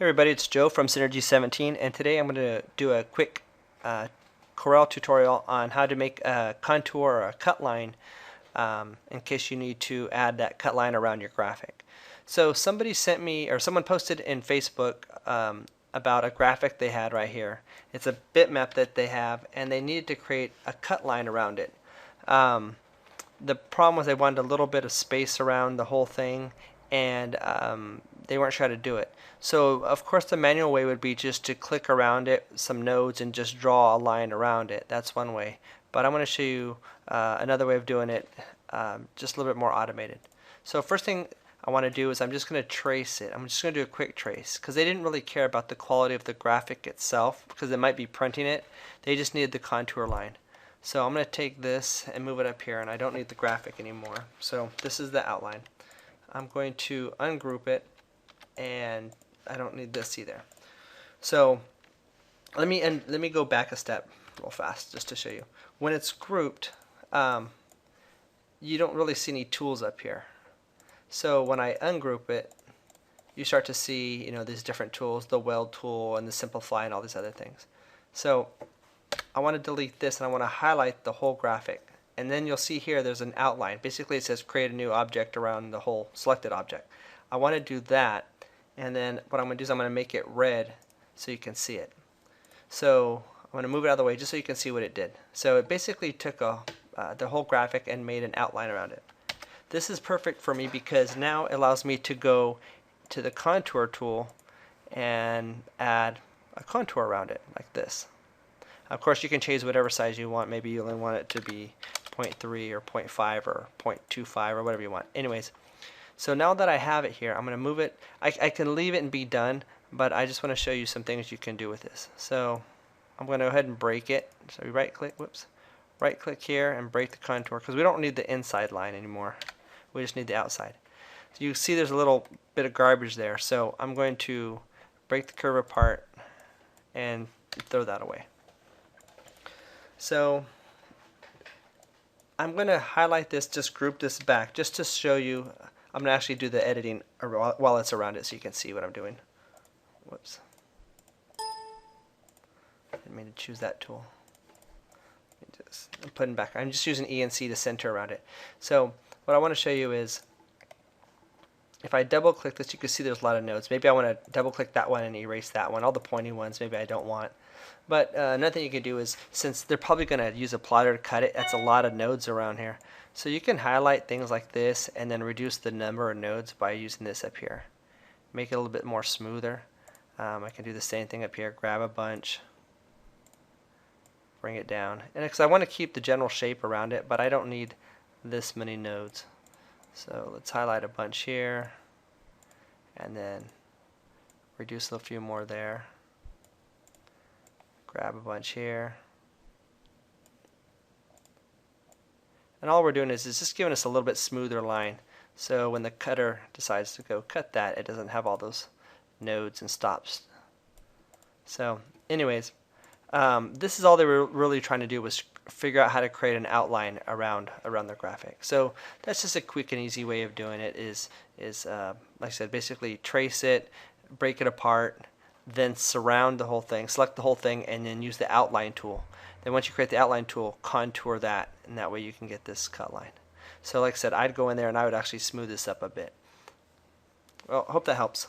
Hey everybody, it's Joe from Synergy 17, and today I'm going to do a quick Corel tutorial on how to make a contour or a cut line in case you need to add that cut line around your graphic. So somebody sent me, or someone posted in Facebook about a graphic they had right here. It's a bitmap that they have, and they needed to create a cut line around it. The problem was they wanted a little bit of space around the whole thing, and they weren't sure how to do it. So of course the manual way would be just to click around it, some nodes, and just draw a line around it. That's one way. But I'm going to show you another way of doing it, just a little bit more automated. So first thing I want to do is I'm just going to trace it. I'm just going to do a quick trace because they didn't really care about the quality of the graphic itself because they might be printing it. They just needed the contour line. So I'm going to take this and move it up here, and I don't need the graphic anymore. So this is the outline. I'm going to ungroup it, and I don't need this either. So let me go back a step real fast just to show you. When it's grouped, you don't really see any tools up here. So when I ungroup it, you start to see, you know, these different tools, the weld tool and the simplify and all these other things. So I want to delete this and I want to highlight the whole graphic. And then you'll see here there's an outline. Basically it says create a new object around the whole selected object. I want to do that, and then what I'm going to do is I'm going to make it red so you can see it. So I'm going to move it out of the way just so you can see what it did. So it basically took the whole graphic and made an outline around it. This is perfect for me because now it allows me to go to the contour tool and add a contour around it like this. Of course you can change whatever size you want. Maybe you only want it to be 0.3 or 0.5 or 0.25 or whatever you want. Anyways, so now that I have it here, I'm going to move it. I can leave it and be done, but I just want to show you some things you can do with this. So I'm going to go ahead and break it. So we right click here and break the contour because we don't need the inside line anymore. We just need the outside. So you see there's a little bit of garbage there. So I'm going to break the curve apart and throw that away. So I'm going to highlight this, just group this back, just to show you. I'm going to actually do the editing while it's around it so you can see what I'm doing. Whoops. Didn't mean to choose that tool. I'm putting back. I'm just using E and C to center around it. So what I want to show you is if I double click this, you can see there's a lot of nodes. Maybe I want to double click that one and erase that one. All the pointy ones maybe I don't want. But another thing you can do is, since they're probably going to use a plotter to cut it, that's a lot of nodes around here. So you can highlight things like this and then reduce the number of nodes by using this up here. Make it a little bit more smoother. I can do the same thing up here. Grab a bunch, bring it down. And because I want to keep the general shape around it, but I don't need this many nodes. So let's highlight a bunch here and then reduce a few more there. Grab a bunch here. And all we're doing is just giving us a little bit smoother line. So when the cutter decides to go cut that, it doesn't have all those nodes and stops. So anyways, this is all they were really trying to do, was figure out how to create an outline around the graphic. So that's just a quick and easy way of doing it, is like I said, basically trace it, break it apart, then surround the whole thing, select the whole thing, and then use the outline tool. Then once you create the outline tool, contour that, and that way you can get this cut line. So like I said, I'd go in there and I would actually smooth this up a bit. Well, hope that helps.